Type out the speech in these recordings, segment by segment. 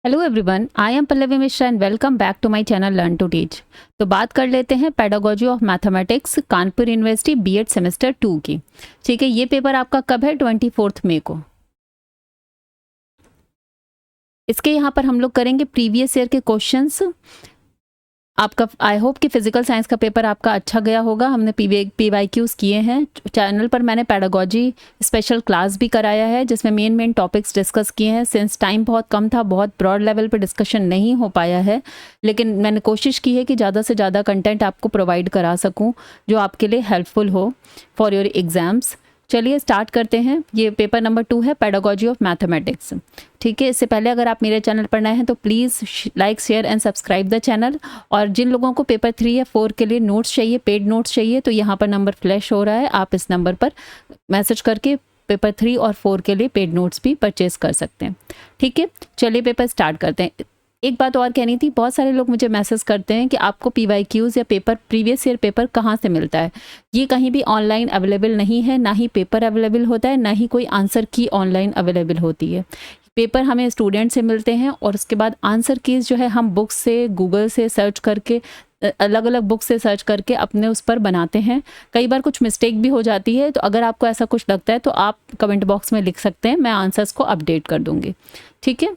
Hello everyone, I am Pallavi Mishra and welcome back to my channel learn to teach. तो बात कर लेते हैं pedagogy of mathematics Kanpur university BEd semester 2 की। ठीक है, ये पेपर आपका कब है? 24 मई को। इसके यहाँ पर हम लोग करेंगे प्रीवियस ईयर के क्वेश्चंस। आपका आई होप कि फिजिकल साइंस का पेपर आपका अच्छा गया होगा। हमने PYQs किए हैं। चैनल पर मैंने पेडागोजी स्पेशल क्लास भी कराया है जिसमें मेन टॉपिक्स डिस्कस किए हैं। सिंस टाइम बहुत कम था, बहुत ब्रॉड लेवल पे डिस्कशन नहीं हो पाया है, लेकिन मैंने कोशिश की है कि ज़्यादा से ज़्यादा कंटेंट आपको प्रोवाइड करा सकूँ जो आपके लिए हेल्पफुल हो फॉर योर एग्ज़ाम्स। चलिए स्टार्ट करते हैं। ये पेपर नंबर 2 है, पेडागोजी ऑफ मैथमेटिक्स। ठीक है, इससे पहले अगर आप मेरे चैनल पर नए हैं तो please like, share and subscribe the channel. और जिन लोगों को पेपर 3 या 4 के लिए नोट्स चाहिए, पेड नोट्स चाहिए, तो यहाँ पर नंबर फ्लैश हो रहा है, आप इस नंबर पर मैसेज करके पेपर 3 और 4 के लिए पेड नोट्स भी परचेज कर सकते हैं। ठीक है, चलिए पेपर स्टार्ट करते हैं। एक बात और कहनी थी, बहुत सारे लोग मुझे मैसेज करते हैं कि आपको PYQs या पेपर प्रीवियस ईयर पेपर कहाँ से मिलता है। ये कहीं भी ऑनलाइन अवेलेबल नहीं है, ना ही पेपर अवेलेबल होता है, ना ही कोई आंसर की ऑनलाइन अवेलेबल होती है। पेपर हमें स्टूडेंट से मिलते हैं और उसके बाद आंसर कीज जो है हम बुक्स से, गूगल से सर्च करके, अलग अलग बुक से सर्च करके अपने उस पर बनाते हैं। कई बार कुछ मिस्टेक भी हो जाती है, तो अगर आपको ऐसा कुछ लगता है तो आप कमेंट बॉक्स में लिख सकते हैं, मैं आंसर्स को अपडेट कर दूंगी। ठीक है,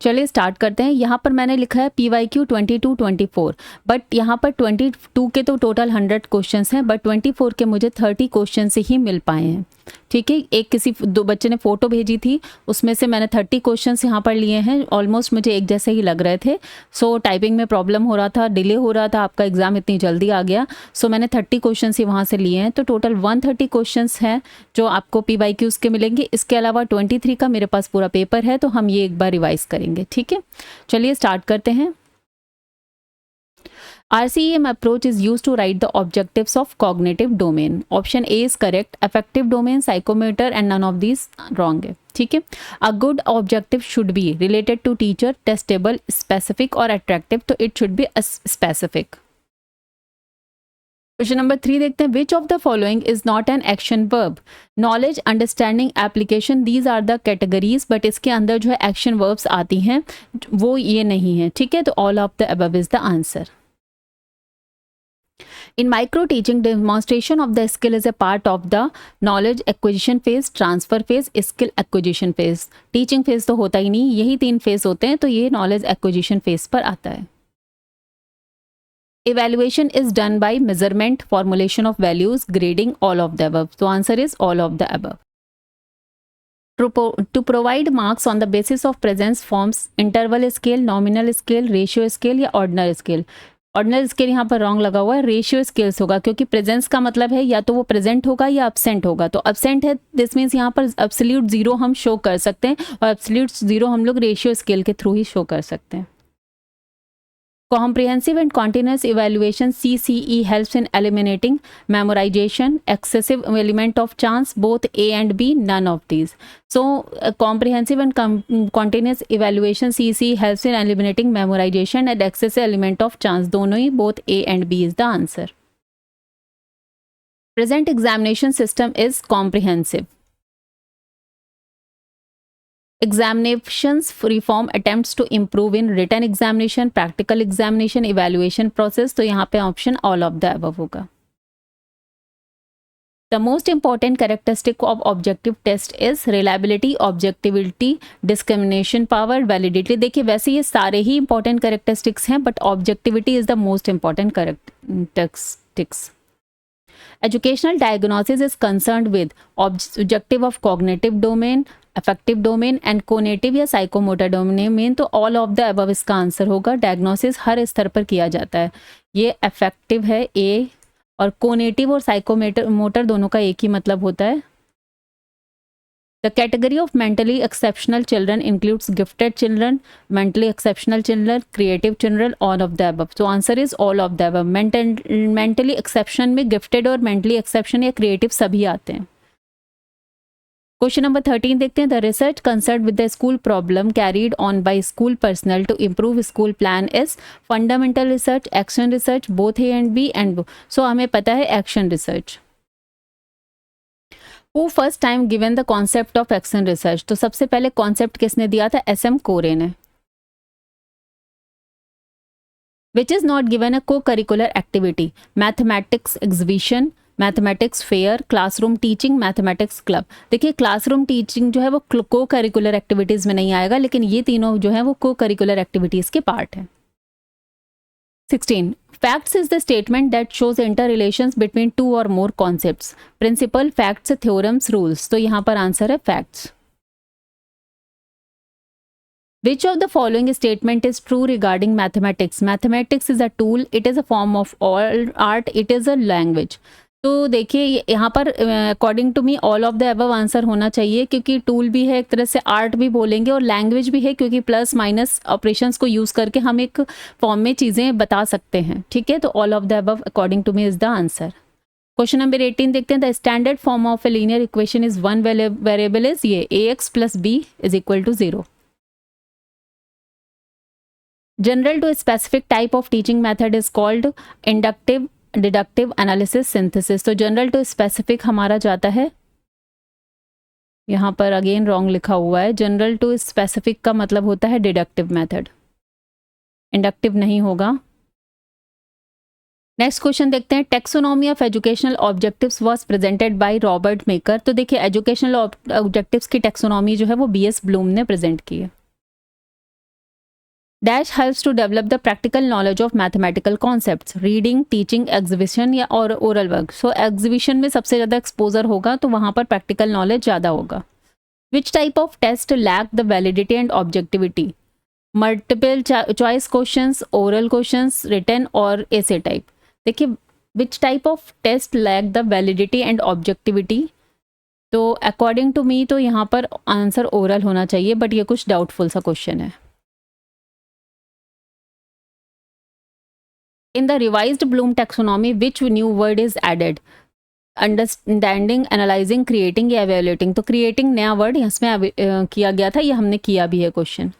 चलिए स्टार्ट करते हैं। यहाँ पर मैंने लिखा है PYQ 22-24, बट यहाँ पर 22 के तो टोटल 100 क्वेश्चंस हैं, बट 24 के मुझे 30 क्वेश्चन से ही मिल पाए हैं। ठीक है, एक किसी दो बच्चे ने फ़ोटो भेजी थी, उसमें से मैंने 30 क्वेश्चंस यहाँ पर लिए हैं। ऑलमोस्ट मुझे एक जैसे ही लग रहे थे। सो टाइपिंग में प्रॉब्लम हो रहा था, डिले हो रहा था, आपका एग्ज़ाम इतनी जल्दी आ गया। सो मैंने 30 क्वेश्चंस ही वहाँ से लिए हैं। तो टोटल 130 क्वेश्चंस हैं जो आपको PYQs के मिलेंगे। इसके अलावा 23 का मेरे पास पूरा पेपर है, तो हम ये एक बार रिवाइज करेंगे। ठीक है, चलिए स्टार्ट करते हैं। RCEM approach is used to write the objectives of cognitive domain. Option A is correct. Affective domain, psychomotor and none of these wrong है। ठीक है, a good objective should be related to teacher, testable, specific और attractive, तो it should be specific। Question number 3 देखते हैं। Which of the following is not an action verb? Knowledge, understanding, application, these are the categories, but इसके अंदर जो है action verbs आती हैं, वो ये नहीं है। ठीक है, तो all of the above is the answer. In micro teaching, demonstration of the skill is a part of the knowledge acquisition phase, transfer phase, skill acquisition phase। Teaching phase तो होता ही नहीं, यही 3 फेज होते हैं, तो ये नॉलेज एक्विजिशन फेज पर आता है। Evaluation is done by measurement, formulation of values, grading, all of the above। So answer is all of the above। To provide marks on the basis of presence forms interval scale, nominal scale, ratio scale या ordinal scale। Ordinal scale यहाँ पर wrong लगा हुआ है, ratio scales होगा, क्योंकि presence का मतलब है या तो वो प्रेजेंट होगा या अब्सेंट होगा। तो अब्सेंट है, दिस मीन्स यहाँ पर एब्सोल्यूट 0 हम शो कर सकते हैं, और एब्सोल्यूट 0 हम लोग रेशियो स्केल के थ्रू ही शो कर सकते हैं। Comprehensive and continuous evaluation CCE helps in eliminating memorization, excessive element of chance, both A and B, none of these। So comprehensive and continuous evaluation CCE helps in eliminating memorization and excessive element of chance, दोनों ही, both A and B is the answer। Present examination system is comprehensive। Examinations reform attempts to improve in written examination, practical examination, evaluation process, तो यहाँ पे option all of the above होगा। The most important characteristic of objective test is reliability, objectivity, discrimination power, validity। देखिए वैसे ये सारे ही important characteristics हैं, but objectivity is the most important characteristics। Educational diagnosis is concerned with objective of cognitive domain, affective domain and cognitive या psychomotor domain। तो all of the above इसका answer होगा। Diagnosis हर स्तर पर किया जाता है। ये अफेक्टिव है A, और कोनेटिव और साइकोमोटर दोनों का एक ही मतलब होता है। The category of mentally exceptional children includes gifted children, mentally exceptional children, creative children, all of the above। So answer is all of the above। mentally exception में gifted और mentally exception या creative सभी आते हैं। Question number 13 देखते हैं। The research concern with the school problem carried on by school personnel to improve school plan is fundamental research, action research, both A and B and. So हमें पता है action research. Who first time given the concept of action research, तो सबसे पहले concept किसने दिया था? SM Corey ने। Which is not given a cocurricular activity? Mathematics exhibition, mathematics fair, classroom teaching, mathematics club. देखिए क्लासरूम टीचिंग जो है वो को करिकुलर एक्टिविटीज में नहीं आएगा, लेकिन ये तीनों जो है वो को करिकुलर एक्टिविटीज के पार्ट है। 16. Facts is the statement that shows interrelations between two or more concepts. Principle, facts, theorems, rules. तो यहाँ पर आंसर है facts. Which of the following statement is true regarding mathematics? Mathematics is a tool. It is a form of all art. It is a language. तो देखिए यहाँ पर according to me all of the above answer होना चाहिए, क्योंकि tool भी है एक तरह से, आर्ट भी बोलेंगे, और लैंग्वेज भी है, क्योंकि प्लस माइनस ऑपरेशंस को यूज़ करके हम एक फॉर्म में चीज़ें बता सकते हैं। ठीक है, तो all of the above according to me is the answer. Question number 18 देखते हैं। The standard form of a linear equation is one variable is ये ax + b = 0। General to specific type of teaching method is called inductive, deductive, analysis, synthesis. तो general to specific हमारा जाता है, यहाँ पर again wrong लिखा हुआ है, जनरल टू स्पेसिफिक का मतलब होता है डिडक्टिव मेथड, इंडक्टिव नहीं होगा। नेक्स्ट क्वेश्चन देखते हैं। Taxonomy of educational objectives was presented by Robert maker. तो देखिए एजुकेशनल ऑब्जेक्टिव्स की टेक्सोनॉमी जो है वो BS ब्लूम ने प्रेजेंट की है। Dash helps to develop the practical knowledge of mathematical concepts, reading, teaching, exhibition या और ओरल वर्क। सो एग्जीबिशन में सबसे ज़्यादा एक्सपोजर होगा, तो वहाँ पर प्रैक्टिकल नॉलेज ज़्यादा होगा। Which type of test lack the validity and objectivity? Multiple choice questions, oral questions, written और ऐसे टाइप। देखिए which type of test lack the validity and objectivity, तो अकॉर्डिंग टू मी तो यहाँ पर आंसर ओरल होना चाहिए, बट ये कुछ डाउटफुल सा क्वेश्चन है। In the revised Bloom taxonomy, which new word is added? Understanding, analyzing, creating या evaluating। तो creating नया वर्ड इसमें किया गया था, ये हमने किया भी है question.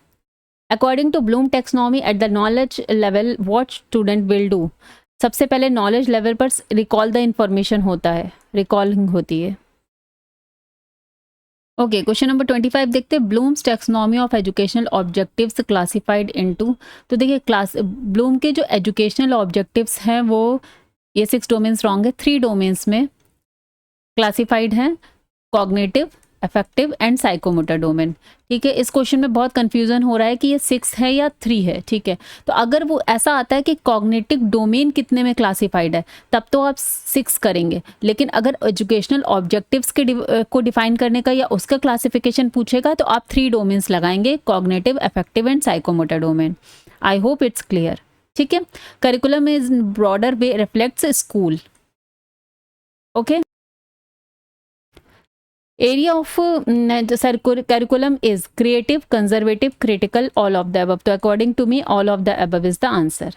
According to Bloom taxonomy, at the knowledge level, what student will do? सबसे पहले knowledge level पर recall the information होता है, recalling होती है। ओके, क्वेश्चन नंबर 25 देखते हैं। Blooms taxonomy of educational objectives classified into. तो देखिए ब्लूम के जो एजुकेशनल ऑब्जेक्टिव्स हैं वो ये 6 डोमेन्स रॉन्ग है, 3 डोमेन्स में क्लासिफाइड हैं, cognitive, affective and psychomotor domain. ठीक है, इस क्वेश्चन में बहुत कंफ्यूजन हो रहा है कि ये 6 है या 3 है। ठीक है, तो अगर वो ऐसा आता है कि कॉग्निटिव डोमेन कितने में क्लासिफाइड है, तब तो आप 6 करेंगे, लेकिन अगर एजुकेशनल ऑब्जेक्टिव्स के को डिफाइन करने का या उसका क्लासिफिकेशन पूछेगा तो आप 3 डोमेन्स लगाएंगे, cognitive, affective and psychomotor domain. I hope it's clear. ठीक है, curriculum is broader way reflects school. Okay, area of curriculum is creative, conservative, critical, all of the above। तो according to me all of the above is the answer।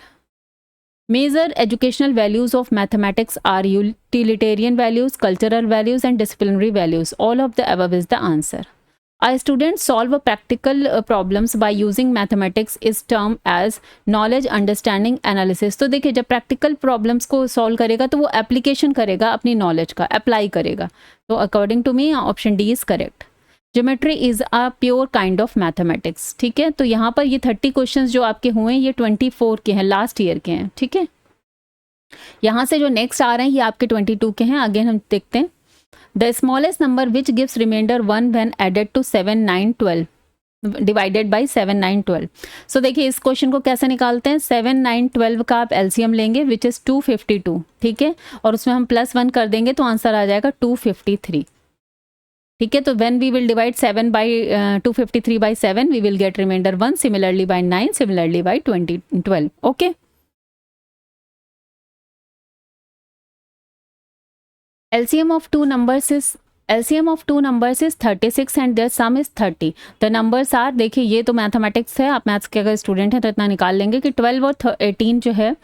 Major educational values of mathematics are utilitarian values, cultural values and disciplinary values। all of the above is the answer। A student solve practical problems by using mathematics is termed as knowledge, understanding, analysis। तो देखिए जब practical problems को solve करेगा तो वो application करेगा अपनी knowledge का, अप्लाई करेगा। तो according to me option D is correct. Geometry is a pure kind of mathematics. ठीक है, तो यहाँ पर ये 30 क्वेश्चंस जो आपके हुए हैं ये 24 के हैं, लास्ट ईयर के हैं। ठीक है, यहाँ से जो नेक्स्ट आ रहे हैं ये आपके 22 के हैं। अगेन हम देखते हैं। The smallest number which gives remainder 1 when added to 7, 9, 12 divided by 7, 9, 12। So देखिए इस क्वेश्चन को कैसे निकालते हैं। 7, 9, 12 का आप LCM लेंगे विच इज़ 252। ठीक है, और उसमें हम +1 कर देंगे तो आंसर आ जाएगा 253। ठीक है, तो when we will divide 7 by 253 by 7 we will get remainder 1, similarly by 9, similarly by 12। okay, LCM of two numbers is 36 and their sum is 30। the numbers are, देखिए ये तो मैथमेटिक्स है, आप मैथ्स के अगर स्टूडेंट हैं तो इतना निकाल लेंगे कि 12 और 18 जो है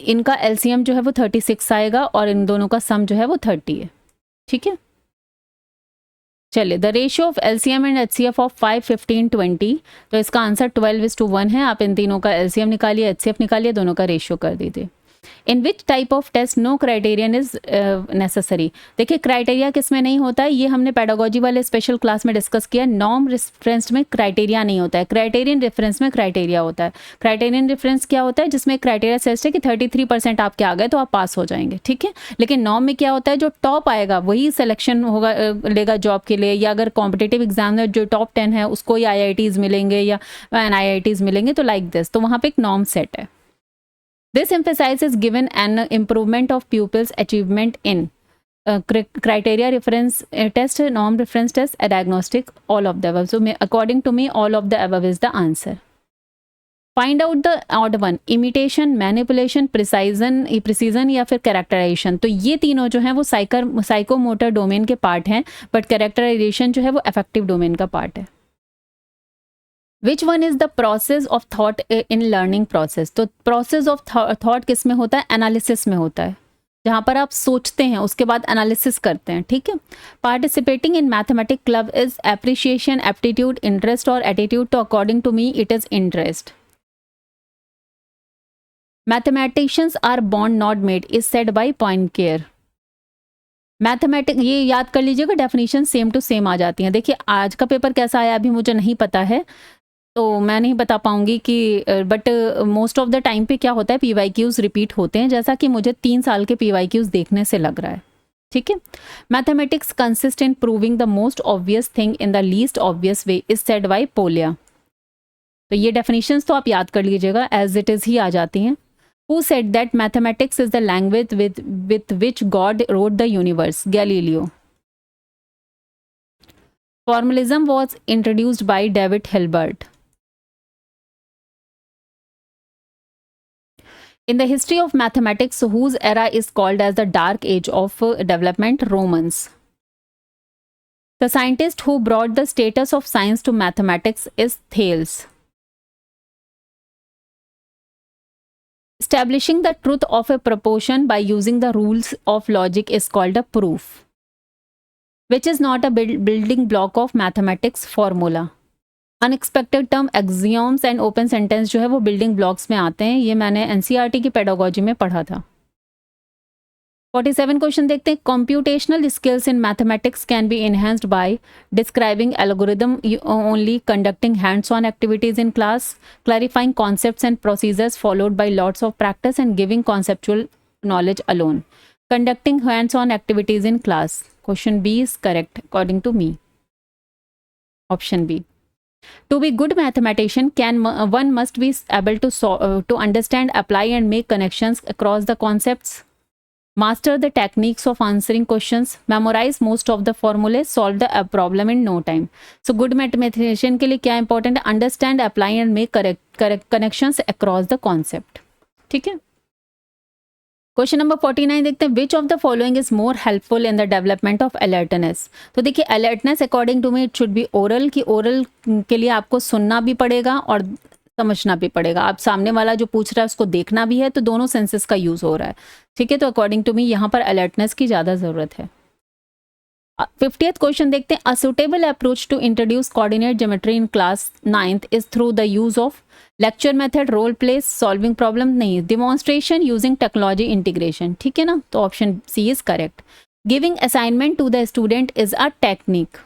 इनका LCM जो है वो 36 आएगा और इन दोनों का सम जो है वो 30 है। ठीक है, चलिए the ratio of LCM and HCF of 5, 15, 20। तो इसका आंसर 12:1 है। आप इन तीनों का LCM निकालिए, HCF निकालिए, दोनों का रेशियो कर दीजिए। In which type of test no criterion is necessary. देखिए क्राइटेरिया किस में नहीं होता है, ये हमने पेडागोजी वाले स्पेशल क्लास में डिस्कस किया। नॉर्म रेफरेंस में क्राइटेरिया नहीं होता है, क्राइटेरियन रेफरेंस में क्राइटेरिया होता है। क्राइटेरियन रेफरेंस क्या होता है, जिसमें क्राइटेरिया सेट है कि 33% आपके आ गए तो आप पास हो जाएंगे, ठीक है। लेकिन नॉर्म में क्या होता है, जो टॉप आएगा वही सिलेक्शन होगा लेगा जॉब के लिए, या अगर कॉम्पिटेटिव एग्जाम में जो टॉप 10 है उसको ही IITs मिलेंगे या NIITs मिलेंगे, तो लाइक दिस, तो वहाँ पे एक नॉर्म सेट है। This emphasizes given an improvement of pupils' achievement in criteria reference test, norm reference test, a diagnostic, all of the above. So according to me, all of the above is the answer. Find out the odd one, imitation, manipulation, precision या फिर characterization। तो ये तीनों जो हैं वो psychomotor domain के part हैं, बट कैरेक्टराइजेशन जो है वो अफेक्टिव डोमेन का पार्ट है। Which one is the process of thought in learning process. तो प्रोसेस ऑफ थॉट किस में होता है, एनालिसिस में होता है, जहाँ पर आप सोचते हैं उसके बाद एनालिसिस करते हैं, ठीक है। Participating in mathematic club is appreciation, aptitude, interest और एटीट्यूड। तो according to me it is interest. Mathematicians are born not made is said by Poincare. Mathematic, ये याद कर लीजिएगा, डेफिनेशन सेम टू सेम आ जाती हैं। देखिए आज का पेपर कैसा आया अभी मुझे नहीं पता है, तो मैं नहीं बता पाऊंगी कि, but most of the time पे क्या होता है, PYQs रिपीट होते हैं, जैसा कि मुझे 3 साल के PYQs देखने से लग रहा है, ठीक है। Mathematics consist in proving the most obvious thing in the least obvious way is said bye polio. तो ये डेफिनेशंस तो आप याद कर लीजिएगा, एज इट इज ही आ जाती हैं। Who said that mathematics is the language with which God wrote the universe? Galileo. Formalism was introduced by David Hilbert. In the history of mathematics, whose era is called as the Dark Age of Development? Romans. The scientist who brought the status of science to mathematics is Thales. Establishing the truth of a proportion by using the rules of logic is called a proof, which is not a building block of mathematics formula. Unexpected term, axioms and open sentence जो है वो building blocks में आते हैं, ये मैंने NCERT की pedagogy में पढ़ा था। 47 क्वेश्चन देखते हैं। Computational skills in mathematics can be enhanced by describing algorithm only, conducting hands-on activities in class, clarifying concepts and procedures followed by lots of practice, and giving conceptual knowledge alone. Conducting hands-on activities in class. Question B is correct according to me. Option B. To be good mathematician, one must be able to understand, apply and make connections across the concepts. Master the techniques of answering questions, memorize most of the formulas, solve the problem in no time. So good mathematician के लिए क्या important है, understand, apply and make correct connections across the concept, ठीक है। Question number 49 देखते हैं। Which of the following is more helpful in the development of alertness. तो देखिए alertness according to me it should be oral, कि oral के लिए आपको सुनना भी पड़ेगा और समझना भी पड़ेगा। आप सामने वाला जो पूछ रहा है उसको देखना भी है, तो दोनों सेंसेस का यूज हो रहा है, ठीक है। तो अकॉर्डिंग टू मी यहाँ पर अलर्टनेस की ज़्यादा ज़रूरत है। 50th क्वेश्चन देखते हैं। A suitable approach to introduce coordinate geometry in class 9th is through the use of lecture method, role play, solving problem, नहीं, डिमॉन्स्ट्रेशन यूजिंग टेक्नोलॉजी इंटीग्रेशन, ठीक है ना। तो option C is correct. Giving assignment to the student is a technique.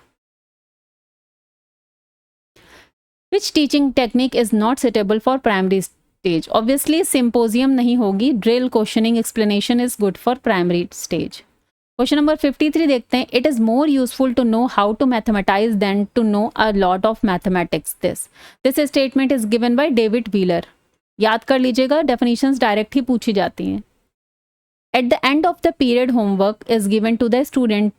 Which teaching technique is not suitable for primary stage? Obviously, symposium नहीं होगी। Drill, questioning, explanation is good for primary stage. Question number 53 देखते हैं। It is more useful to know how to mathematize than to know a lot of mathematics. This statement is given by David Wheeler. याद कर लीजिएगा, definitions direct ही पूछी जाती हैं। At the end of the period, homework is given to the student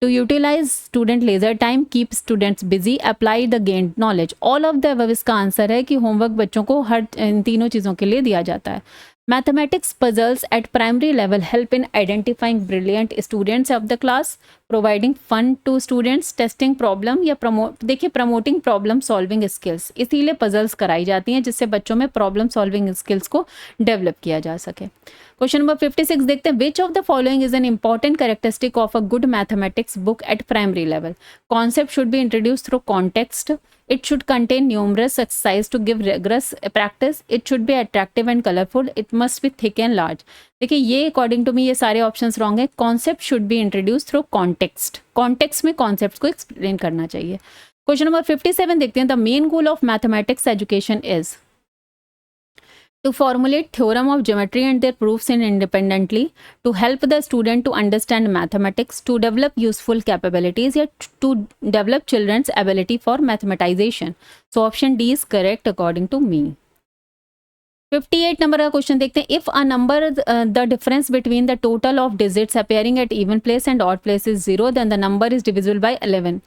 to utilize student leisure time, keep students busy, apply the gained knowledge. All of the above इसका answer है कि homework बच्चों को हर इन तीनों चीज़ों के लिए दिया जाता है। Mathematics puzzles at primary level help in identifying brilliant students of the class, providing fun to students, testing problem या देखिए प्रमोटिंग प्रॉब्लम सॉल्विंग स्किल्स, इसीलिए पजल्स कराई जाती हैं जिससे बच्चों में प्रॉब्लम सॉल्विंग स्किल्स को डेवलप किया जा सके। क्वेश्चन नंबर 56 देखते हैं, which of the following is an important characteristic of a good mathematics book at primary level? Concept should be introduce through context, it should contain numerous exercise to give rigorous practice, it should be attractive and colorful, it must be thick and large। देखिए ये according to मी ये सारे options wrong है। Concept should be introduce through context, context में concept को explain करना चाहिए। Question number 57 देखते हैं, the main goal of mathematics education is to formulate theorem of geometry and their proofs independently, to help the student to understand mathematics, to develop useful capabilities, yet to develop children's ability for mathematization। So option D is correct according to me। 58 number का question देखते हैं, if a number the difference between the total of digits appearing at even place and odd place is 0 then the number is divisible by 11।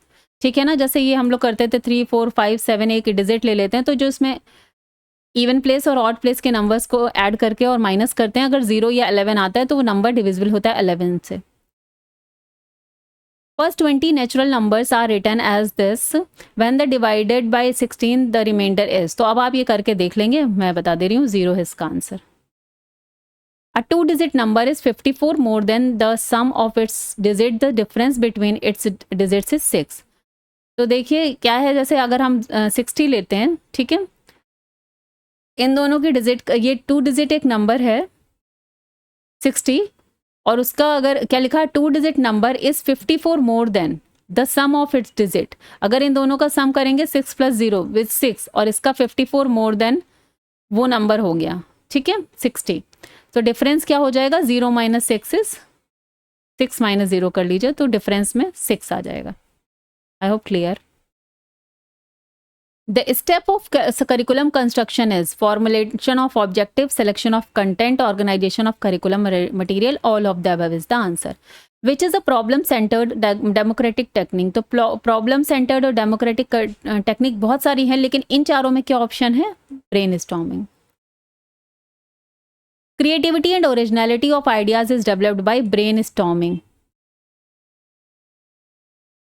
ठीक है ना, जैसे ये हम लोग करते थे 3 4 5 7 एक डिजिट ले लेते हैं, तो जो इसमें इवन प्लेस और ऑड प्लेस के नंबर्स को ऐड करके और माइनस करते हैं, अगर 0 या 11 आता है तो वो नंबर डिविजिबल होता है 11 से। First 20 natural numbers are written as this when the divided by 16 the remainder is. तो अब आप ये करके देख लेंगे, मैं बता दे रही हूँ, 0 है इसका answer. A 2-digit number is 54 more than the sum of its digit, the difference between its digits is 6। तो देखिए क्या है, जैसे अगर हम 60 लेते हैं, ठीक है, इन दोनों की डिजिट, ये 2 डिजिट एक नंबर है 60, और उसका अगर क्या लिखा है, 2 digit number is 54 more than the sum of its digit. अगर इन दोनों का सम करेंगे 6 + 0 विद 6, और इसका 54 मोर देन वो नंबर हो गया, ठीक है, 60। तो डिफरेंस क्या हो जाएगा, 0 - 6 इज 6 - 0 कर लीजिए, तो डिफरेंस में 6 आ जाएगा। I hope clear. The step of curriculum construction is formulation of objective, selection of content, organization of curriculum material, all of the above is the answer। Which is a problem-centered democratic technique? तो problem-centered और democratic technique बहुत सारी हैं, लेकिन इन चारों में क्या option है, brainstorming। Creativity and originality of ideas is developed by brainstorming।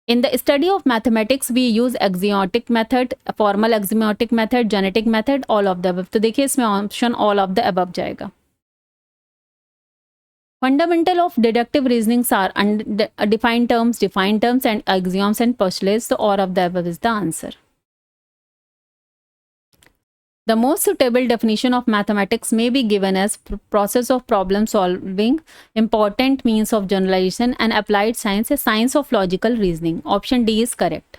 In the study of mathematics, we use axiomatic method, formal axiomatic method, genetic method, all of the above। तो देखिए इसमें option all of the above जाएगा। Fundamental of deductive reasonings are defined terms and axioms and postulates, so all of the above is the answer। The most suitable definition of mathematics may be given as process of problem solving, important means of generalization, and applied science, a science of logical reasoning। Option D is correct।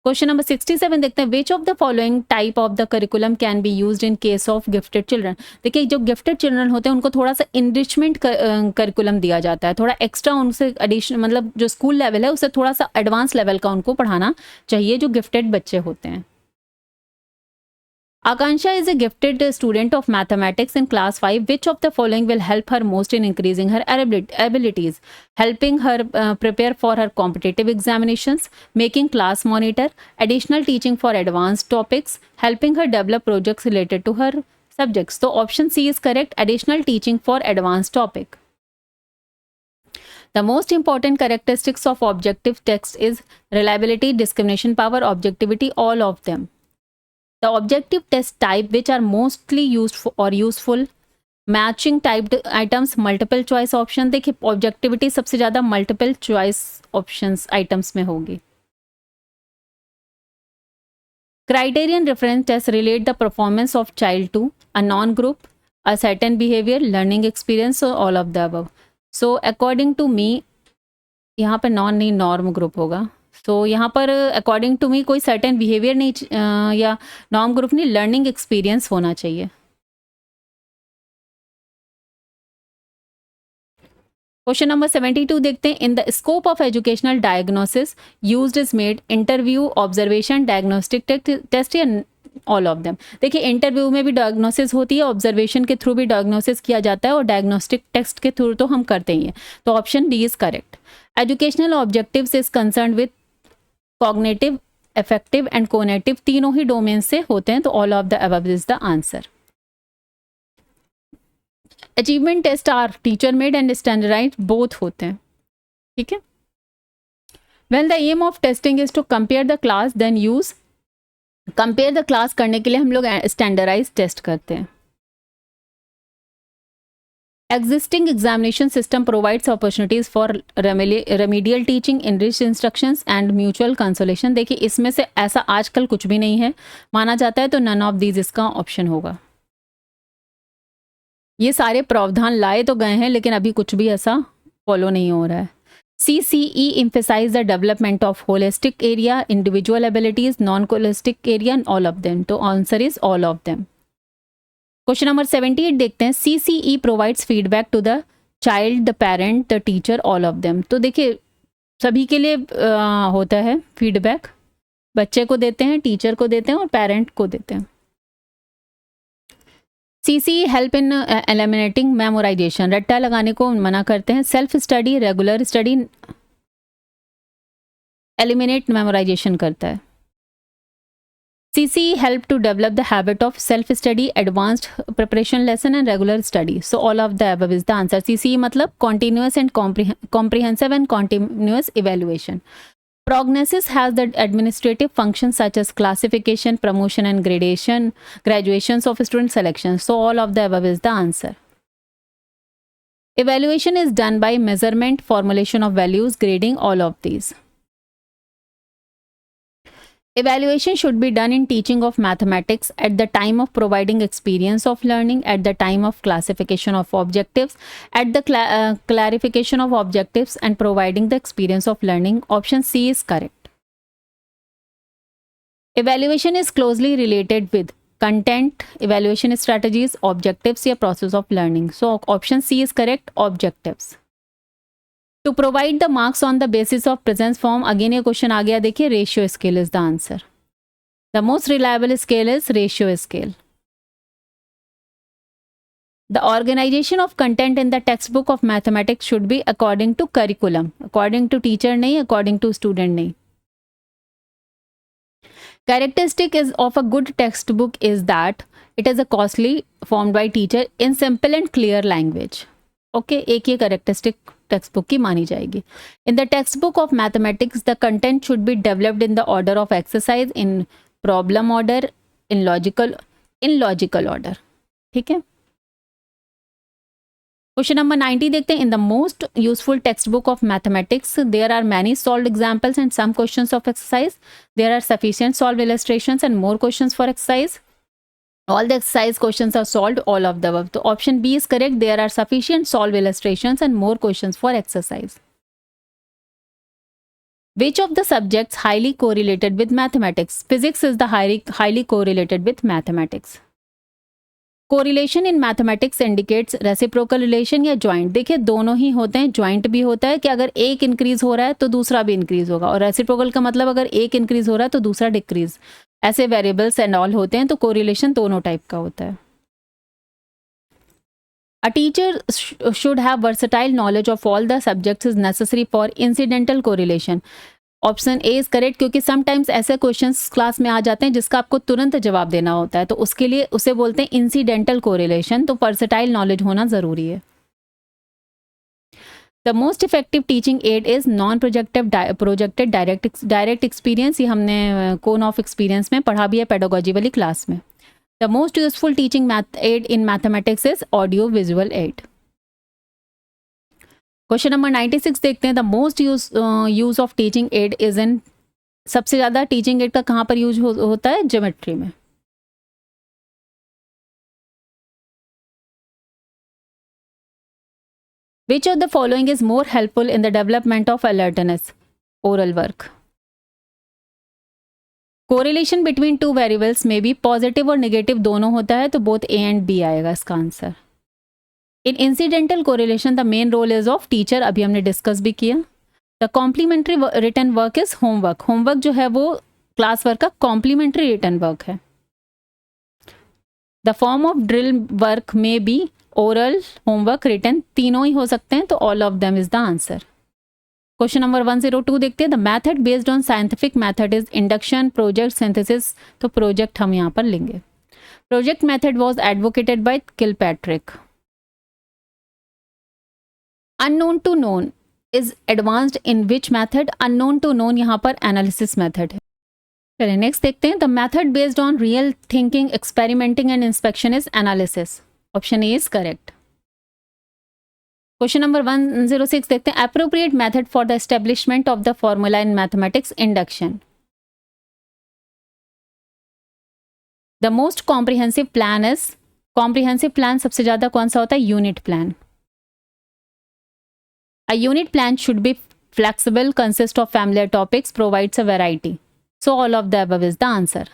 Question number 67 देखते हैं, which of the following type of the curriculum can be used in case of gifted children? देखिए जो gifted children होते हैं उनको थोड़ा सा enrichment curriculum दिया जाता है, थोड़ा एक्स्ट्रा उनसे एडिशनल, मतलब जो स्कूल लेवल है उससे थोड़ा सा एडवांस लेवल का उनको पढ़ाना चाहिए जो गिफ्टेड बच्चे होते हैं। Akansha is a gifted student of mathematics in class 5. Which of the following will help her most in increasing her abilities? Helping her prepare for her competitive examinations, making class monitor, additional teaching for advanced topics, helping her develop projects related to her subjects। So option C is correct, additional teaching for advanced topic। The most important characteristics of objective text is reliability, discrimination power, objectivity, all of them। The objective test type which are mostly used for or useful, matching typed items, multiple choice option। देखिए objectivity सबसे ज़्यादा multiple choice options items में होगी। Criterion reference test relate the performance of child to a non-group, a certain behavior, learning experience, or all of the above। So according to me यहाँ पर non नहीं norm group होगा। तो यहाँ पर according to मी कोई सर्टेन बिहेवियर नहीं या नॉर्म ग्रुप नहीं, लर्निंग एक्सपीरियंस होना चाहिए। क्वेश्चन नंबर 72 देखते हैं, in the scope of educational diagnosis used is made interview, observation, diagnostic test, या ऑल ऑफ देम। देखिए इंटरव्यू में भी डायग्नोसिस होती है, ऑब्जर्वेशन के थ्रू भी डायग्नोसिस किया जाता है, और डायग्नोस्टिक टेस्ट के थ्रू तो हम करते ही हैं। तो option D is correct. Educational objectives is concern with cognitive, affective and conative, तीनों ही डोमेन से होते हैं, तो all of the above is the answer. Achievement test are teacher made and standardised, both होते हैं, ठीक है। When the aim of testing is to compare the class, then use compare the class करने के लिए हम लोग स्टैंडर्डाइज टेस्ट करते हैं. Existing examination system provides opportunities for remedial teaching, enriched instructions and mutual consolation. देखिए इसमें से ऐसा आजकल कुछ भी नहीं है माना जाता है, तो none of these इसका ऑप्शन होगा. ये सारे प्रावधान लाए तो गए हैं लेकिन अभी कुछ भी ऐसा फॉलो नहीं हो रहा है. CCE emphasize the development of holistic area, individual abilities, non-holistic area and all of them. तो answer is all of them. Question number 78 देखते हैं. CCE provides feedback to the child, the parent, the teacher, all of them. तो देखिए सभी के लिए होता है फीडबैक. बच्चे को देते हैं, टीचर को देते हैं और पेरेंट को देते हैं. CCE help in eliminating memorisation. रट्टा लगाने को मना करते हैं. Self study, regular study eliminate memorisation करता है. CCE help to develop the habit of self-study, advanced preparation lesson and regular study. So all of the above is the answer. CCE मतलब continuous and comprehensive and continuous evaluation. Prognosis has the administrative functions such as classification, promotion and gradation, graduations of student selection. So all of the above is the answer. Evaluation is done by measurement, formulation of values, grading, all of these. Evaluation should be done in teaching of mathematics at the time of providing experience of learning, at the time of classification of objectives, at the clarification of objectives and providing the experience of learning. Option C is correct. Evaluation is closely related with content, evaluation strategies, objectives या process of learning. So option C is correct, objectives. To provide the marks on the basis of presence form, again ये question आ गया. देखिए ratio scale is the answer. The most reliable scale is ratio scale. The organization of content in the textbook of mathematics should be according to curriculum. According to teacher नहीं, according to student नहीं. Characteristic is of a good textbook is that it is a costly formed by teacher in simple and clear language. Okay, एक ये characteristic text book की मानी जाएगी. In the text book of mathematics the content should be developed in the order of exercise, in problem order, in logical order. ठीक है. Question number 90 देखते हैं. In the most useful text book of mathematics there are many solved examples and some questions of exercise. There are sufficient solve illustrations and more questions for exercise. All the exercise questions are solved, all of the above. So option B is correct. There are sufficient solve illustrations and more questions for exercise. Which of the subjects highly correlated with mathematics? Physics is the highly correlated with mathematics. Correlation in mathematics indicates reciprocal relation या joint. देखिए दोनों ही होते हैं. joint भी होता है कि अगर एक इंक्रीज हो रहा है तो दूसरा भी इंक्रीज होगा, और रेसिप्रोकल का मतलब अगर एक इंक्रीज हो रहा है तो दूसरा डिक्रीज. ऐसे वेरिएबल्स एंड ऑल होते हैं. तो कोरिलेशन दोनों टाइप का होता है. A teacher should have versatile knowledge of all the subjects is necessary for incidental correlation. Option A is correct, क्योंकि समटाइम्स ऐसे क्वेश्चंस क्लास में आ जाते हैं जिसका आपको तुरंत जवाब देना होता है, तो उसके लिए उसे बोलते हैं इंसिडेंटल कोरिलेशन. तो वर्सेटाइल नॉलेज होना जरूरी है. The most effective teaching add is non projected direct experience. ये हमने कोन ऑफ एक्सपीरियंस में पढ़ा भी है पेडागोजी वाली क्लास में. The most useful teaching add in mathematics is audio visual add. Question number 96 देखते हैं. The most use of teaching add is in. सबसे ज्यादा टीचिंग एड का कहाँ पर यूज होता है? ज्योमेट्री में. Which of the following is more helpful in the development of alertness? Oral work. Correlation between two variables may be positive और negative दोनों होता है, तो both A and B आएगा इसका answer. In incidental correlation the main role is of teacher. अभी हमने discuss भी किया. The complementary written work is homework. Homework जो है वो क्लास वर्क का कॉम्प्लीमेंट्री रिटन वर्क है. The form of drill work may be oral, homework, written, तीनों ही हो सकते हैं, तो all of them is the answer. Question number 102 देखते हैं. The method based on scientific method is induction, project, synthesis. तो प्रोजेक्ट हम यहाँ पर लेंगे. Project method was advocated by Kilpatrick. Unknown to known is advanced in which method, unknown to known यहाँ पर analysis method है। चलिए नेक्स्ट देखते हैं, the method based on real thinking, experimenting and inspection is analysis. Option A is correct. Question number 106 देखते हैं, appropriate method for the establishment of the formula in mathematics, induction. The most comprehensive plan is, comprehensive plan सबसे ज्यादा कौन सा होता है? Unit plan. A unit plan should be flexible, consist of familiar topics, provides a variety. So all of the above is the answer.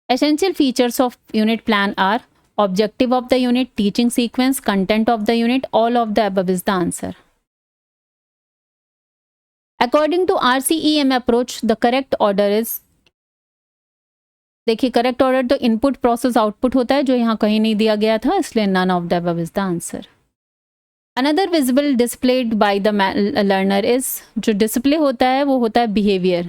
Essential features of unit plan are objective of the unit, teaching sequence, content of the unit, all of the above is the answer. According to RCEM approach, the correct order is, देखिए correct order तो input process output होता है जो यहाँ कहीं नहीं दिया गया था, इसलिए none of the above is the answer. Another visible displayed by the learner is, जो डिस्प्ले होता है वो होता है behavior.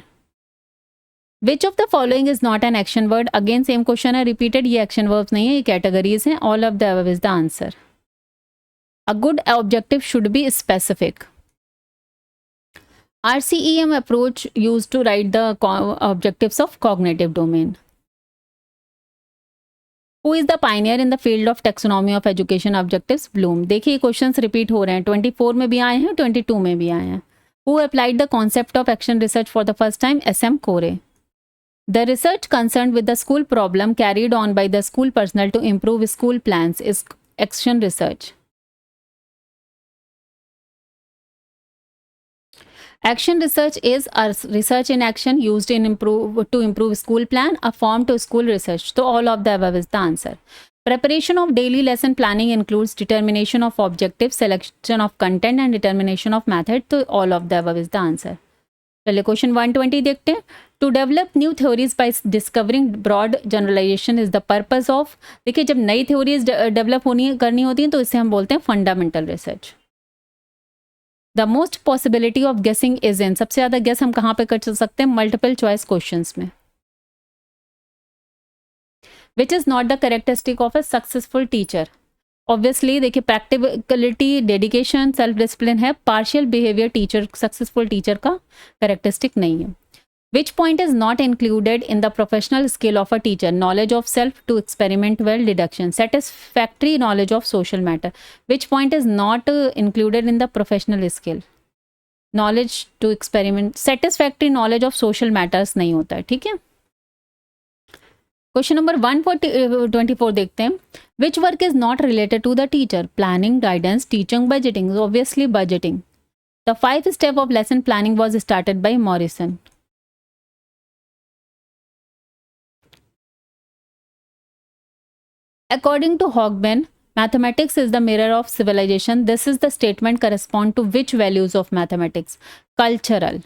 Which of the following is not an action word? Again same question है, repeated, ये action verbs नहीं है, ये categories हैं. All of the above is the answer. A good objective should be specific. RCEM approach used to write the objectives of cognitive domain. Who is the pioneer in the field of taxonomy of education objectives? Bloom. देखिए questions repeat हो रहे हैं, 24 में भी आए हैं, 22 में भी आए हैं. Who applied the concept of action research for the first time? SM Corey. The research concerned with the school problem carried on by the school personnel to improve school plans is action research. Action research is a research in action used in to improve school plan, a form to school research. So all of the above is the answer. Preparation of daily lesson planning includes determination of objectives, selection of content and determination of method. So all of the above is the answer. चलिए question 120 देखते हैं. To develop new theories by discovering broad generalisation is the purpose of. देखिए जब नई theories develop करनी होती हैं तो इसे हम बोलते हैं fundamental research. The most possibility of guessing is in, सबसे ज़्यादा गेस हम कहाँ पे कर सकते हैं? मल्टीपल चॉइस क्वेश्चंस में. Which is not the characteristic of a successful teacher. Obviously देखिए प्रैक्टिकलिटी, डेडिकेशन, सेल्फ डिसिप्लिन है. Partial behaviour teacher, successful teacher का कैरेक्टरिस्टिक नहीं है. Which point is not included in the professional skill of a teacher? Knowledge of self, to experiment well, deduction. Satisfactory knowledge of social matter. Which point is not included in the professional skill? Knowledge to experiment. Satisfactory knowledge of social matters नहीं होता है, ठीक है. Question number 124 देखते हैं. Which work is not related to the teacher? Planning, guidance, teaching, budgeting. Obviously budgeting. The 5 step of lesson planning was started by Morrison. According to Hogben, mathematics is the mirror of civilization. This is the statement correspond to which values of mathematics? Cultural.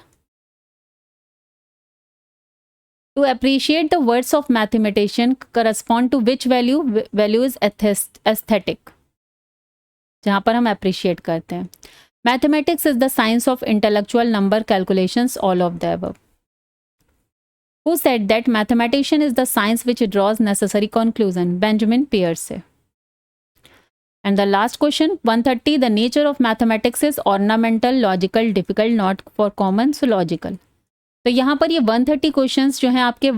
To appreciate the words of mathematician correspond to which value? Value is aesthetic. जहाँ पर हम appreciate करते हैं. Mathematics is the science of intellectual number calculations. All of the above. Who said that mathematician is the science which draws necessary conclusion? Benjamin Peirce. And the last question 130, the nature of mathematics is ornamental, logical, difficult, not for common, so logical. तो यहाँ पर ये 130 questions जो हैं आपके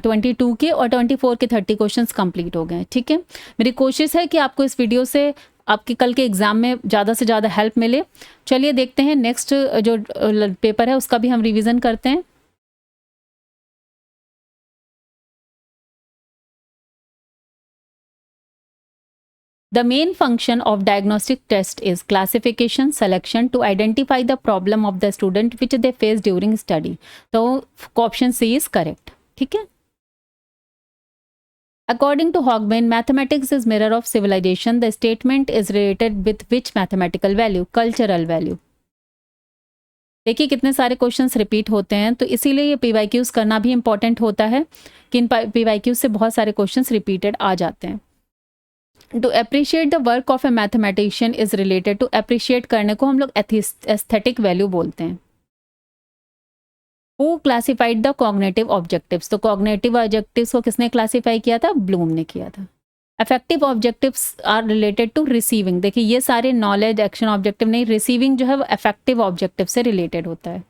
22 के और 24 के 30 क्वेश्चंस कंप्लीट हो गए हैं, ठीक है. मेरी कोशिश है कि आपको इस वीडियो से आपके कल के एग्जाम में ज़्यादा से ज़्यादा हेल्प मिले. चलिए देखते हैं नेक्स्ट जो पेपर है उसका भी हम रिविज़न करते हैं. The main function of diagnostic test is classification, selection to identify the problem of the student which they face during study. तो option C is correct. ठीक है. According to Hogben, mathematics is mirror of civilization. The statement is related with which mathematical value? Cultural value. देखिए कितने सारे questions repeat होते हैं, तो इसीलिए ये PYQs करना भी इंपॉर्टेंट होता है कि इन PYQs से बहुत सारे क्वेश्चंस रिपीटेड आ जाते हैं. To appreciate the work of a mathematician is related to. Appreciate करने को हम लोग एस्थेटिक वैल्यू बोलते हैं. Who classified the cognitive objectives? तो कॉग्निटिव ऑब्जेक्टिव्स को किसने क्लासिफाई किया था? ब्लूम ने किया था. Effective objectives are related to receiving. देखिए ये सारे नॉलेज एक्शन ऑब्जेक्टिव नहीं, रिसीविंग जो है वो इफेक्टिव ऑब्जेक्टिव से रिलेटेड होता है।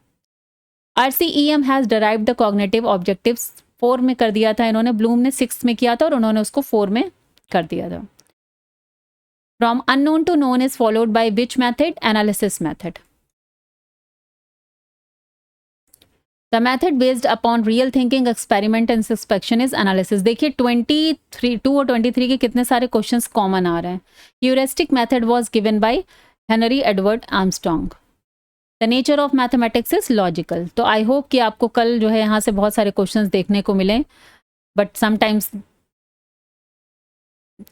RCEM has derived the cognitive objectives 4 में कर दिया था इन्होंने, ब्लूम ने 6 में किया था और उन्होंने उसको 4 में कर दिया था। From unknown to known is followed by which method? Analysis method. The method based upon real thinking experiment and suspection is analysis. देखिए 2 और 23 के कितने सारे क्वेश्चंस कॉमन आ रहे हैं। Heuristic method was given by Henry Edward Armstrong. The nature of mathematics is logical. तो I hope कि आपको कल जो है यहाँ से बहुत सारे क्वेश्चंस देखने को मिले, बट समटाइम्स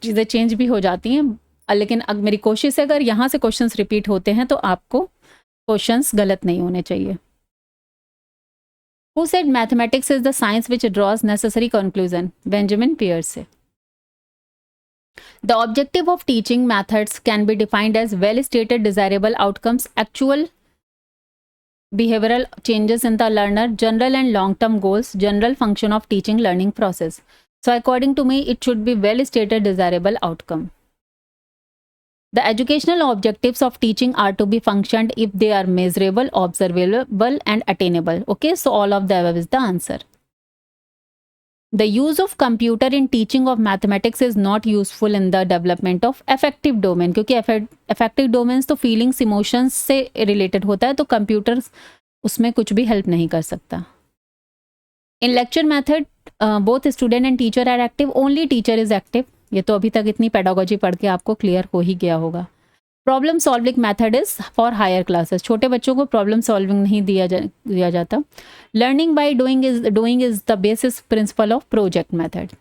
चीज़ें चेंज भी हो जाती हैं, लेकिन अब मेरी कोशिश है अगर यहाँ से क्वेश्चंस रिपीट होते हैं तो आपको क्वेश्चंस गलत नहीं होने चाहिए। Who said mathematics is the science which draws necessary conclusion? Benjamin Peirce. The objective of teaching methods can be defined as well-stated desirable outcomes, actual behavioral changes in the learner, general and long-term goals, general function of teaching learning process. So according to me, it should be well-stated desirable outcome. The educational objectives of teaching are to be functioned if they are measurable, observable, and attainable. Okay, so all of the above is the answer. The use of computer in teaching of mathematics is not useful in the development of affective domain, क्योंकि affective domains तो feelings, emotions से related होता है, तो computer उसमें कुछ भी help नहीं कर सकता. In lecture method, both student and teacher are active. Only teacher is active. ये तो अभी तक इतनी पेडागोजी पढ़ के आपको क्लियर हो ही गया होगा. Problem solving method is for higher classes. छोटे बच्चों को प्रॉब्लम सॉल्विंग नहीं दिया जाता. Learning by doing is the basis principle of project method.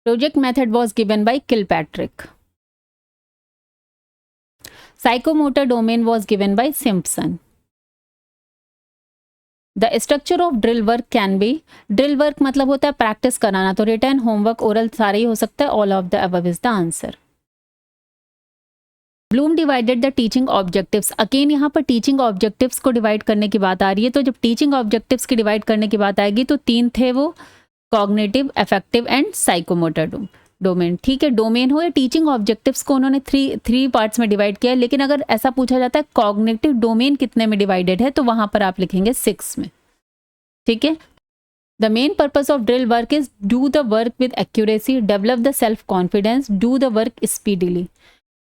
Project method was given by Kilpatrick. Psychomotor domain was given by Simpson. The structure of drill work can be, drill work मतलब होता है practice कराना, तो return, homework, oral सारे ही हो सकता है. All of the above is the answer. Bloom divided the teaching objectives. Again यहाँ पर टीचिंग ऑब्जेक्टिव्स को डिवाइड करने की बात आ रही है, तो जब टीचिंग ऑब्जेक्टिव्स की डिवाइड करने की बात आएगी तो 3 थे वो, cognitive, affective and psychomotor domain. ठीक है, डोमेन हो या टीचिंग ऑब्जेक्टिव्स को उन्होंने थ्री पार्ट्स में डिवाइड किया है. लेकिन अगर ऐसा पूछा जाता है कॉग्निटिव डोमेन कितने में डिवाइडेड है, तो वहां पर आप लिखेंगे 6 में. ठीक है. The main purpose of drill work is do the work with accuracy, develop the self confidence, do the work speedily.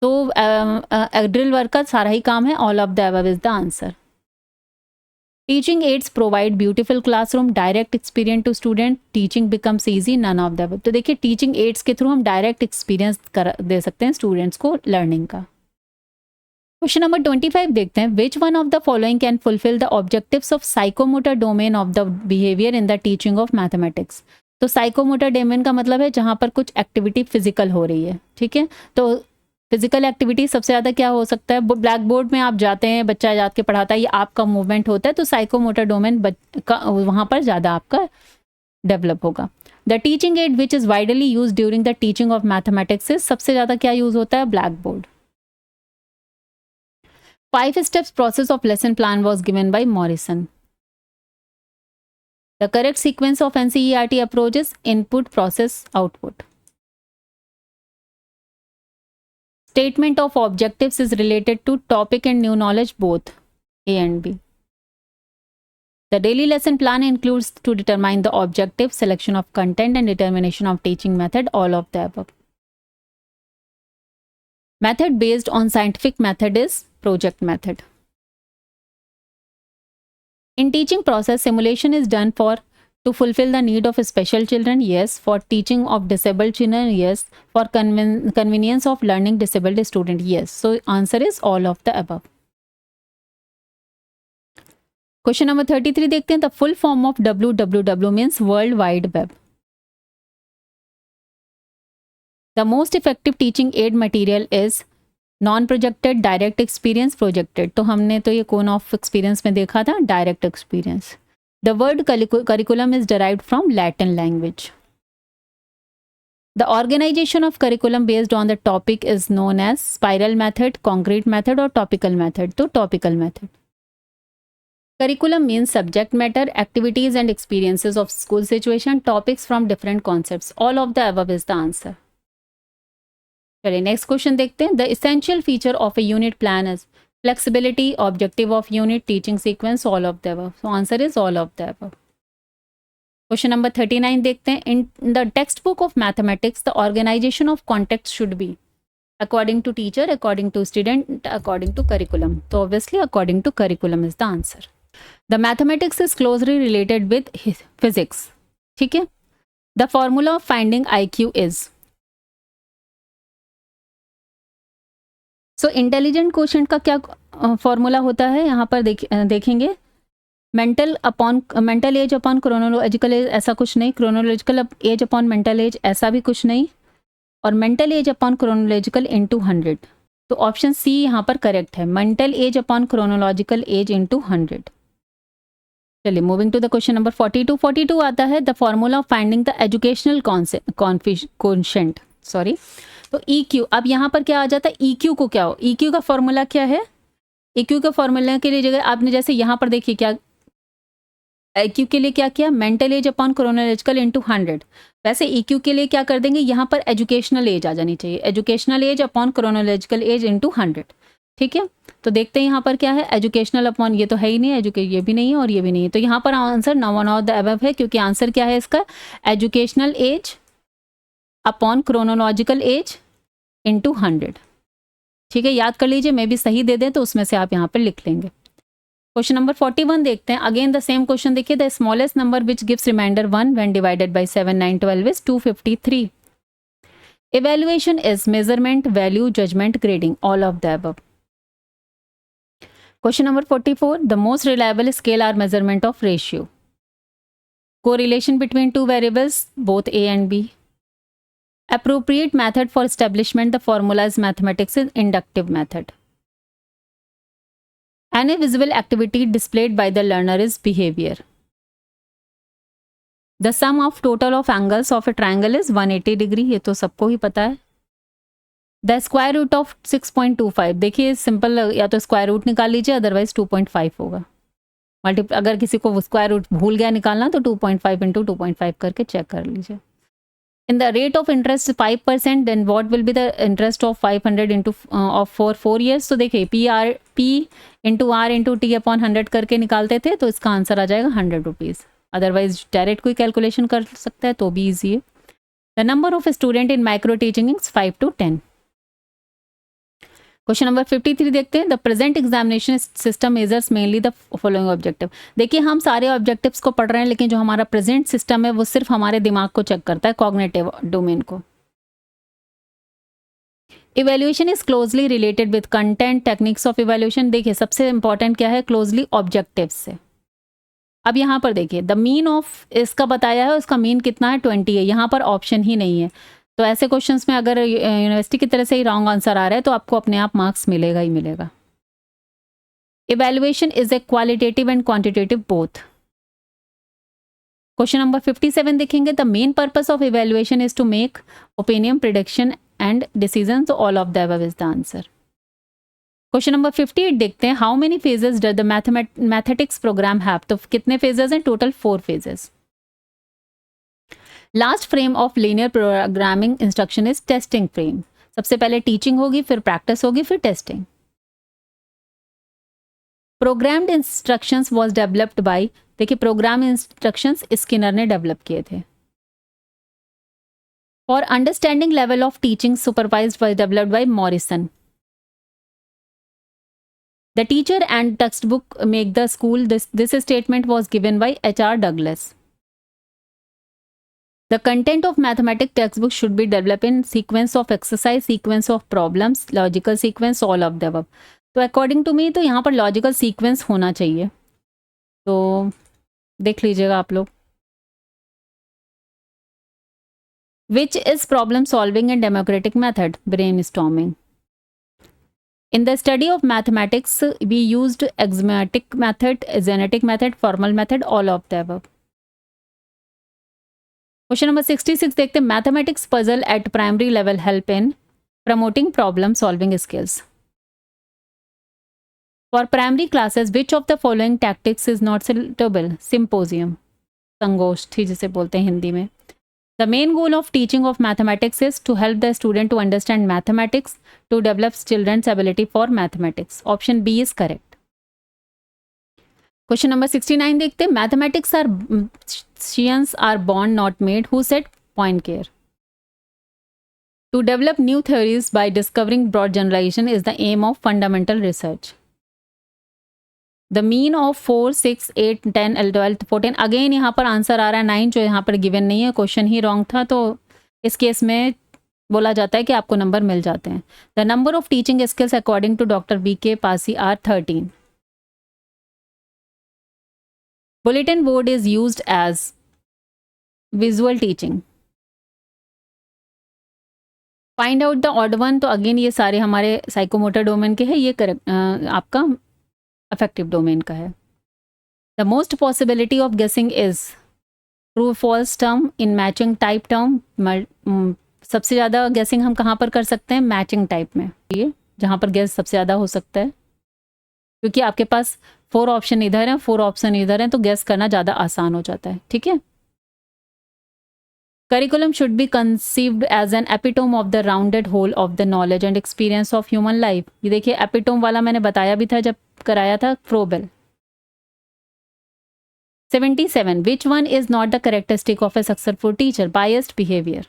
तो ड्रिल वर्क का सारा ही काम है. All of the above is the answer. Teaching aids provide beautiful classroom, direct experience to student, teaching becomes easy, none of the above. तो देखिए teaching aids के through हम डायरेक्ट एक्सपीरियंस दे सकते हैं स्टूडेंट्स को लर्निंग का. क्वेश्चन नंबर 25 देखते हैं. Which one of the following can fulfil the objectives of psychomotor domain of the behaviour in the teaching of mathematics. तो साइकोमोटर डोमेन का मतलब है जहां पर कुछ एक्टिविटी फिजिकल हो रही है. ठीक है, तो फिजिकल एक्टिविटी सबसे ज़्यादा क्या हो सकता है? ब्लैक बोर्ड में आप जाते हैं, बच्चा जात के पढ़ाता है, ये आपका मूवमेंट होता है, तो साइकोमोटर डोमेन वहाँ पर ज़्यादा आपका डेवलप होगा. The teaching add which is widely use during the teaching of mathematics, सबसे ज़्यादा क्या यूज़ होता है? Black board. 5 steps process of lesson plan was given by Morrison. The correct sequence of NCERT approach is input, process, output. Statement of objectives is related to topic and new knowledge, both A and B. The daily lesson plan includes to determine the objective, selection of content and determination of teaching method, all of the above. Method based on scientific method is project method. In teaching process, simulation is done to fulfill the need of special children, yes. For teaching of disabled children, yes. For convenience of learning disabled student, yes. So answer is all of the above. Question number 33 देखते हैं. The full form of WWW means World Wide Web. The most effective teaching aid material is non projected, direct experience, projected. तो हमने तो ये cone of experience में देखा था, direct experience. The word curriculum is derived from Latin language. The organisation of curriculum based on the topic is known as spiral method, concrete method और topical method. तो topical method. Curriculum means subject matter, activities and experiences of school situation, topics from different concepts. All of the above is the answer. चलिए next question देखते हैं. The essential feature of a unit plan is flexibility, objective of unit, teaching sequence, all of the above. So answer is all of the above. Question number 39 देखते हैं. In the text book of mathematics the organisation of contact should be according to teacher, according to student, according to curriculum. तो obviously according to curriculum is the answer. The mathematics is closely related with physics. ठीक है. The formula of finding IQ is. So intelligent quotient का क्या formula होता है यहाँ पर देखेंगे. Mental age upon chronological age, ऐसा कुछ नहीं. Chronological age upon mental age, ऐसा भी कुछ नहीं. और mental age upon chronological into 100. तो ऑप्शन सी यहाँ पर करेक्ट है. Mental age upon chronological age into 100. चलिए moving to the question number 42 आता है. The formula of finding the educational quotient. Sorry. तो EQ, अब यहाँ पर क्या आ जाता है. EQ को क्या हो, EQ का फॉर्मूला क्या है. EQ का फॉर्मूला के लिए जगह आपने जैसे यहाँ पर देखिए क्या IQ के लिए क्या किया, mental age upon chronological into 100. वैसे EQ के लिए क्या कर देंगे, यहाँ पर एजुकेशनल एज आ जानी चाहिए. Educational as upon chronological age into 100. ठीक है. तो देखते हैं यहाँ पर क्या है. एजुकेशनल अपॉन, ये तो है ही नहीं, ये भी नहीं है और ये भी नहीं है. तो यहाँ पर answer one of the above है, क्योंकि आंसर क्या है इसका, educational as upon chronological age into 100. ठीक है. याद कर लीजिए, मैं भी सही दे दें तो उसमें से आप यहाँ पर लिख लेंगे. क्वेश्चन नंबर 41 देखते हैं. अगेन द सेम क्वेश्चन देखिए. The smallest number which gives remainder 1 when divided by 7, 9, 12 is 253. Evaluation is measurement, value, judgement, grading, all of the above. Question number 44. The most reliable scale are measurement of ratio. Correlation between two variables both A and B. Appropriate method for establishment, the formula is mathematics is inductive method. Any visible activity displayed by the learner is behavior. The sum of total of angles of a triangle is 180 degree. ये तो सबको ही पता है. The square root of 6.25. देखिए simple, या तो square root निकाल लीजिए, अदरवाइज 2.5 होगा. अगर किसी को स्क्वायर रूट भूल गया निकालना तो 2.5 इंटू 2.5 करके चेक कर लीजिए. In the rate of interest 5%, then what will be the interest of 500 into for 4 years? तो देखिए P into R into T upon 100 करके निकालते थे, तो इसका आंसर आ जाएगा 100 रुपीज़. अदरवाइज डायरेक्ट कोई कैलकुलेशन कर सकता है तो भी ईजी है. The number of student in micro teaching is 5 to 10. Question number 53 देखते हैं. The present examination system measures mainly the following objective. देखिए हम सारे ऑब्जेक्टिव्स को पढ़ रहे हैं, लेकिन जो हमारा प्रेजेंट सिस्टम है वो सिर्फ हमारे दिमाग को चेक करता है, कॉग्निटिव डोमेन को. Evaluation is closely related with content, techniques of evaluation. देखिए सबसे इंपॉर्टेंट क्या है, क्लोजली ऑब्जेक्टिव से. अब यहाँ पर देखिए द मीन ऑफ इसका बताया है, उसका मीन कितना है 20 है. यहाँ पर ऑप्शन ही नहीं है. तो ऐसे क्वेश्चंस में अगर यूनिवर्सिटी की तरह से ही रॉन्ग आंसर आ रहा है तो आपको अपने आप मार्क्स मिलेगा ही मिलेगा. Evaluation is a qualitative and quantitative both. Question number 57 देखेंगे. The main purpose of evaluation is to make opinion, prediction and decision. All of the above is the answer. Question number 58 देखते हैं. How many phases does the mathematics program have. तो कितने phases हैं, total 4 phases. Last frame of linear programming instruction is testing frame. सबसे पहले teaching होगी, फिर practice होगी, फिर testing. Programmed instructions was developed by. देखिए प्रोग्राम इंस्ट्रक्शंस स्किनर ने डेवलप किए थे. For understanding level of teaching supervised by developed by Morrison. The teacher and text book make the school. This statement was given by HR Douglas. The content of mathematics textbook should be developed in sequence of exercise, sequence of problems, logical sequence, all of the above. तो according to me तो यहाँ पर logical sequence होना चाहिए. तो देख लीजिएगा आप लोग. Which is problem solving and democratic method? Brainstorming. In the study of mathematics, we used axiomatic method, genetic method, formal method, all of the above. Question number 66 देखते हैं. Mathematics puzzle eight primary level help in promoting problem solving skills. For primary classes which of the following tactics is not suitable? Symposium, संगोष्ठी जिसे बोलते हैं हिंदी में. The main goal of teaching of mathematics is to help the student to understand mathematics, to develop children's ability for mathematics. Option B is correct. Question number 69 देखते हैं. Mathematicians are born not made. Who said? Poincare. To develop new theories by discovering broad generalization is the aim of fundamental research. The mean of 4, 6, 8, 10, 12, 14. Again यहाँ पर answer आ रहा है 9 जो यहाँ पर given नहीं है, क्वेश्चन ही रॉन्ग था, तो इस केस में बोला जाता है कि आपको नंबर मिल जाते हैं. The number of teaching skills according to doctor BK Passi are 13. Bulletin board is used as visual teaching. Find out the odd one. तो अगेन ये सारे हमारे साइकोमोटर डोमेन के हैं, ये करेक्ट आपका अफेक्टिव डोमेन का है. The most possibility of guessing is true false term in matching type term. सबसे ज़्यादा गेसिंग हम कहाँ पर कर सकते हैं? मैचिंग टाइप में, ये जहाँ पर गेस सबसे ज़्यादा हो सकता है, क्योंकि आपके पास 4 ऑप्शन इधर हैं, 4 ऑप्शन इधर हैं, तो गेस करना ज़्यादा आसान हो जाता है. ठीक है. Curriculum should be conceived as an epitome of the rounded whole of the knowledge and experience of human life. ये देखिए epitome वाला मैंने बताया भी था जब कराया था Froebel. 77. Which one is not the characteristic of a successful teacher? Biased behavior.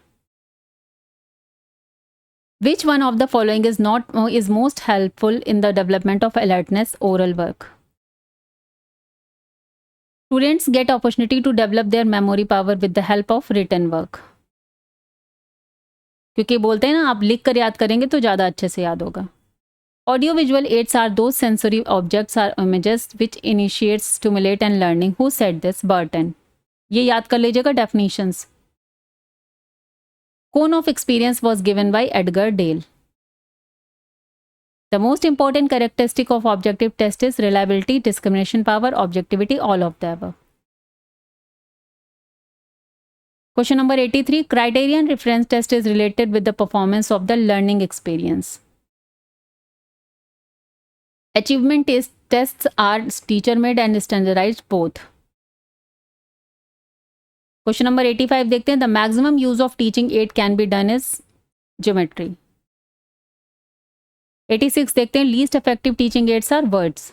Which one of the following is most helpful in the development of alertness? Oral work. Students get opportunity to develop their memory power with the help of written work. क्योंकि बोलते हैं ना, आप लिख कर याद करेंगे तो ज़्यादा अच्छे से याद होगा. Audio visual aids are those sensory objects or images which initiate, stimulate and learning. Who said this? Burton. ये याद कर लीजिएगा definitions. Cone of experience was given by Edgar Dale. The most important characteristic of objective test is reliability, discrimination power, objectivity, all of the above. Question number 83. Criterion reference test is related with the performance of the learning experience. Achievement tests are teacher made and standardized both. Question number 85 देखते हैं. The maximum use of teaching aid can be done is geometry. 86 देखते हैं. Least effective teaching aids are words.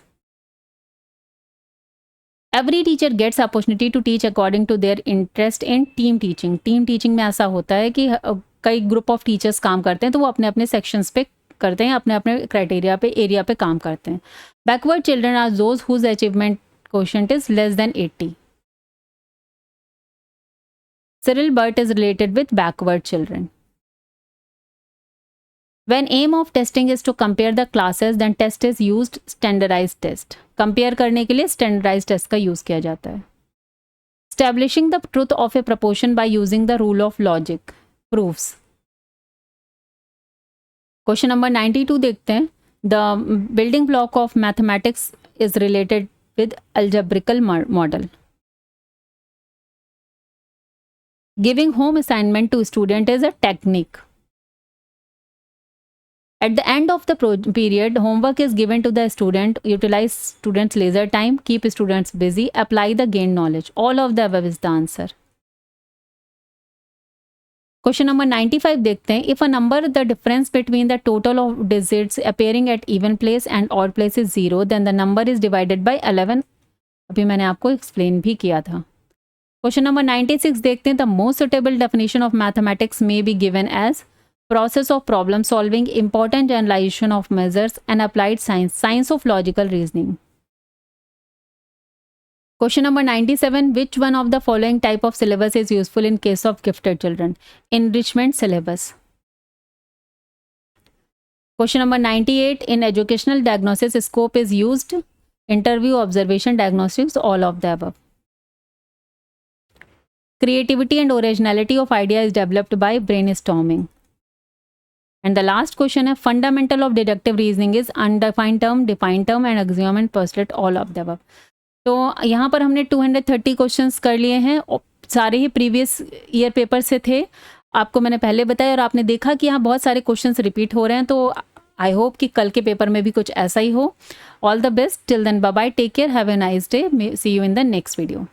Every teacher gets opportunity to teach according to their interest in team teaching. Team teaching में ऐसा होता है कि कई group of teachers काम करते हैं, तो वो अपने अपने सेक्शंस पे करते हैं, अपने अपने क्राइटेरिया पे, एरिया पे काम करते हैं. Backward children are those whose achievement quotient is less than 80. Cyril Burt is related with backward children. When aim of testing is to compare the classes, then test is used standardized test. Compare करने के लिए standardized test का use किया जाता है. Establishing the truth of a proportion by using the rule of logic. Proofs. Question number 92 देखते हैं. The building block of mathematics is related with algebraical model. Giving home assignment to student is a technique. At the end of the period, homework is given to the student. Utilize students' leisure time. Keep students busy. Apply the gained knowledge. All of the above is the answer. Question number 95 देखते हैं. If a number, the difference between the total of digits appearing at even place and odd place is 0, then the number is divided by 11. अभी मैंने आपको explain भी किया था. Question number 96 देखते हैं. The most suitable definition of mathematics may be given as process of problem solving, important generalization of measures, and applied science, science of logical reasoning. Question number 97. Which one of the following type of syllabus is useful in case of gifted children? Enrichment syllabus. Question number 98. In educational diagnosis, scope is used. Interview, observation, diagnostics, all of the above. Creativity and originality of idea is developed by brainstorming. And the last question है, fundamental of deductive reasoning is undefined term, defined term and axiom and postulate, all of the above. तो यहाँ पर हमने 230 questions कर लिए हैं, सारे ही previous year paper से थे. आपको मैंने पहले बताया और आपने देखा कि यहाँ बहुत सारे क्वेश्चंस रिपीट हो रहे हैं, तो आई होप कि कल के पेपर में भी कुछ ऐसा ही हो। All the best, till then bye bye, take care, have a nice day, see you in the next video.